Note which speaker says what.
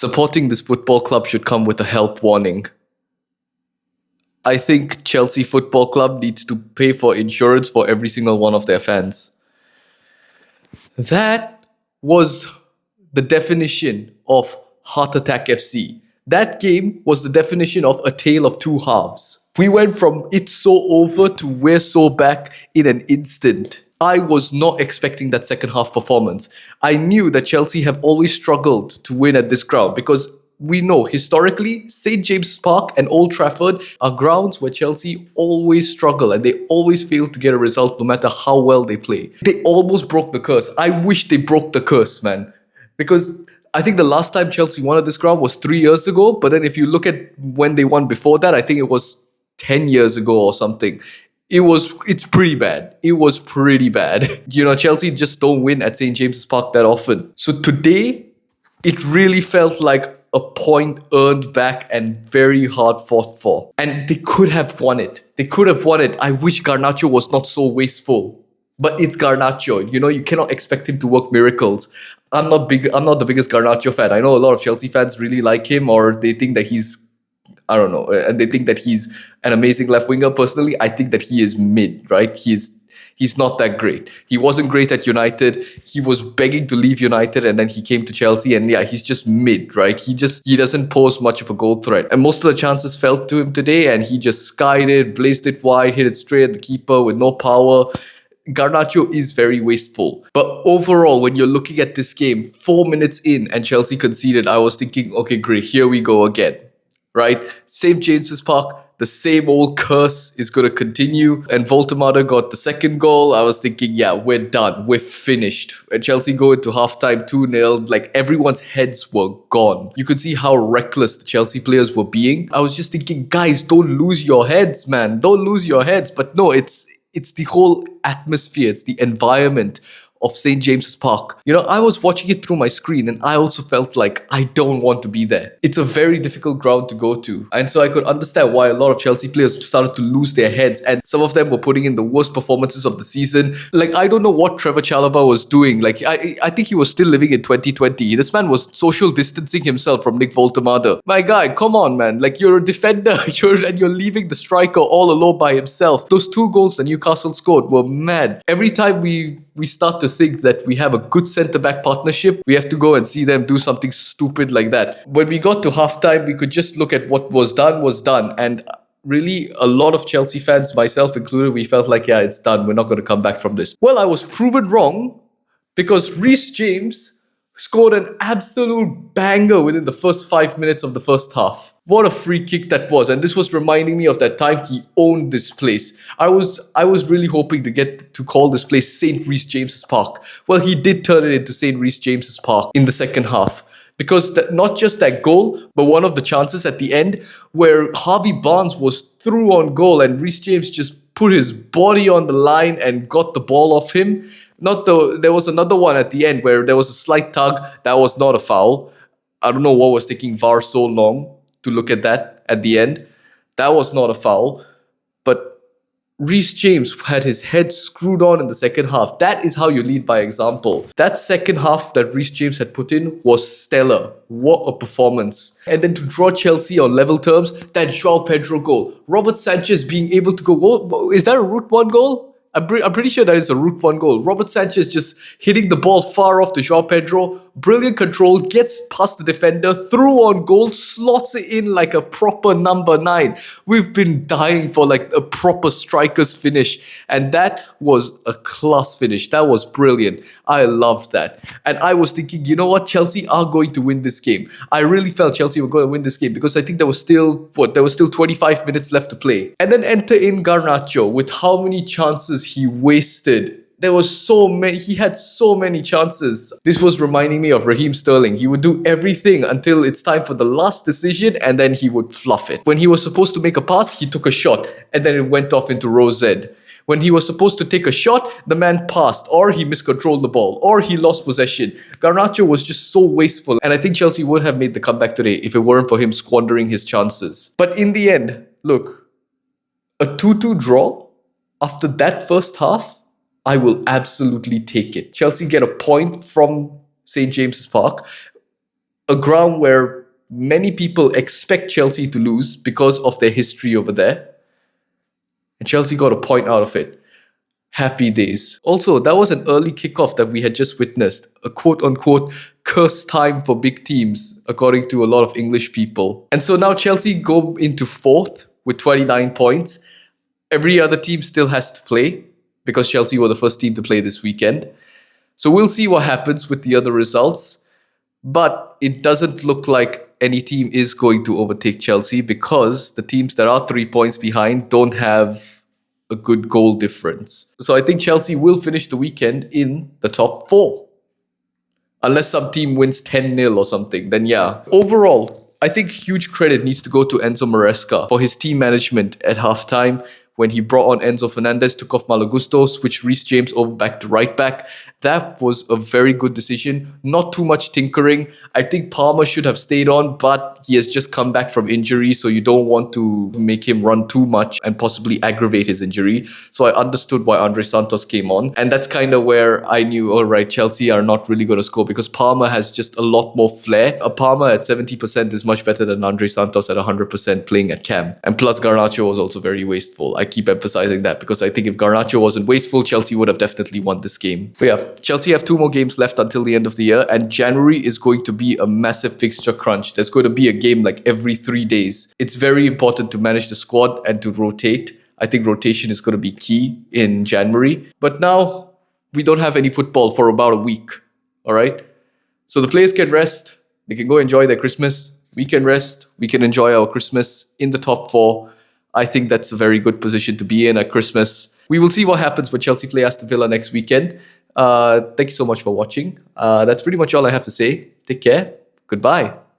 Speaker 1: Supporting this football club should come with a health warning. I think Chelsea Football Club needs to pay for insurance for every single one of their fans. That was the definition of Heart Attack FC. That game was the definition of a tale of two halves. We went from it's so over to we're so back in an instant. I was not expecting that second half performance. I knew that Chelsea have always struggled to win at this ground because we know historically St. James's Park and Old Trafford are grounds where Chelsea always struggle and they always fail to get a result no matter how well they play. They almost broke the curse. I wish they broke the curse, man. Because I think the last time Chelsea won at this ground was 3 years ago. But then if you look at when they won before that, I think it was 10 years ago or something. It's pretty bad. It was pretty bad. Chelsea just don't win at St. James's Park that often. So today, it really felt like a point earned back and very hard fought for. And they could have won it. I wish Garnacho was not so wasteful. But it's Garnacho. You cannot expect him to work miracles. I'm not the biggest Garnacho fan. I know a lot of Chelsea fans really like him, or they think that he's, I don't know, and they think that he's an amazing left winger. Personally, I think that he is mid, right? He's not that great. He wasn't great at United. He was begging to leave United and then he came to Chelsea and yeah, he's just mid, right? He doesn't pose much of a goal threat. And most of the chances fell to him today and he just skied it, blazed it wide, hit it straight at the keeper with no power. Garnacho is very wasteful. But overall, when you're looking at this game, 4 minutes in and Chelsea conceded, I was thinking, okay, great, here we go again. Right? St. James's Park, the same old curse is going to continue. And Voltemada got the second goal. I was thinking, yeah, we're done. We're finished. And Chelsea go into halftime 2-0. Like, everyone's heads were gone. You could see how reckless the Chelsea players were being. I was just thinking, guys, don't lose your heads, man. Don't lose your heads. But no, it's the whole atmosphere. It's the environment of St. James's Park. I was watching it through my screen and I also felt like I don't want to be there. It's a very difficult ground to go to. And so I could understand why a lot of Chelsea players started to lose their heads and some of them were putting in the worst performances of the season. Like, I don't know what Trevor Chalobah was doing. Like, I think he was still living in 2020. This man was social distancing himself from Nick Voltemada. My guy, come on, man. Like, you're a defender and you're leaving the striker all alone by himself. Those 2 goals that Newcastle scored were mad. Every time we start to think that we have a good centre-back partnership, we have to go and see them do something stupid like that. When we got to halftime, we could just look at what was done. And really, a lot of Chelsea fans, myself included, we felt like, yeah, it's done. We're not going to come back from this. Well, I was proven wrong because Reece James scored an absolute banger within the first 5 minutes of the first half. What a free kick that was. And this was reminding me of that time he owned this place. I was really hoping to get to call this place St. Reece James's Park. Well, he did turn it into St. Reece James's Park in the second half. Because not just that goal, but one of the chances at the end where Harvey Barnes was through on goal and Reece James just put his body on the line and got the ball off him. There was another one at the end where there was a slight tug. That was not a foul. I don't know what was taking VAR so long to look at that at the end. That was not a foul. But Reece James had his head screwed on in the second half. That is how you lead by example. That second half that Reece James had put in was stellar. What a performance. And then to draw Chelsea on level terms, that João Pedro goal. Robert Sanchez being able to go, is that a Route 1 goal? I'm pretty sure that is a Route 1 goal. Robert Sanchez just hitting the ball far off to João Pedro. Brilliant control, gets past the defender, through on goal, slots it in like a proper number 9. We've been dying for like a proper striker's finish. And that was a class finish. That was brilliant. I loved that. And I was thinking, you know what? Chelsea are going to win this game. I really felt Chelsea were going to win this game because I think there was still 25 minutes left to play. And then enter in Garnacho with how many chances he wasted. He had so many chances. This was reminding me of Raheem Sterling. He would do everything until it's time for the last decision and then he would fluff it. When he was supposed to make a pass, he took a shot and then it went off into row Z. When he was supposed to take a shot, the man passed or he miscontrolled the ball or he lost possession. Garnacho was just so wasteful and I think Chelsea would have made the comeback today if it weren't for him squandering his chances. But in the end, look, a 2-2 draw after that first half, I will absolutely take it. Chelsea get a point from St. James's Park. a ground where many people expect Chelsea to lose because of their history over there. And Chelsea got a point out of it. Happy days. Also, that was an early kickoff that we had just witnessed. A quote unquote cursed time for big teams, according to a lot of English people. And so now Chelsea go into fourth with 29 points. Every other team still has to play because Chelsea were the first team to play this weekend. So we'll see what happens with the other results. But it doesn't look like any team is going to overtake Chelsea because the teams that are 3 points behind don't have a good goal difference. So I think Chelsea will finish the weekend in the top 4. Unless some team wins 10-0 or something, then yeah. Overall, I think huge credit needs to go to Enzo Maresca for his team management at halftime when he brought on Enzo Fernandez, took off Malo Gusto, switched Reece James over back to right back. That was a very good decision. Not too much tinkering. I think Palmer should have stayed on, but he has just come back from injury, so you don't want to make him run too much and possibly aggravate his injury. So I understood why Andre Santos came on. And that's kind of where I knew, all right, Chelsea are not really going to score because Palmer has just a lot more flair. A Palmer at 70% is much better than Andre Santos at 100% playing at cam. And plus Garnacho was also very wasteful. I keep emphasizing that because I think if Garnacho wasn't wasteful, Chelsea would have definitely won this game. But yeah, Chelsea have 2 more games left until the end of the year, and January is going to be a massive fixture crunch. There's going to be a game like every 3 days. It's very important to manage the squad and to rotate. I think rotation is going to be key in January. But now we don't have any football for about a week. All right? So the players can rest. They can go enjoy their Christmas. We can rest. We can enjoy our Christmas in the top 4. I think that's a very good position to be in at Christmas. We will see what happens when Chelsea play Aston Villa next weekend. Thank you so much for watching. That's pretty much all I have to say. Take care. Goodbye.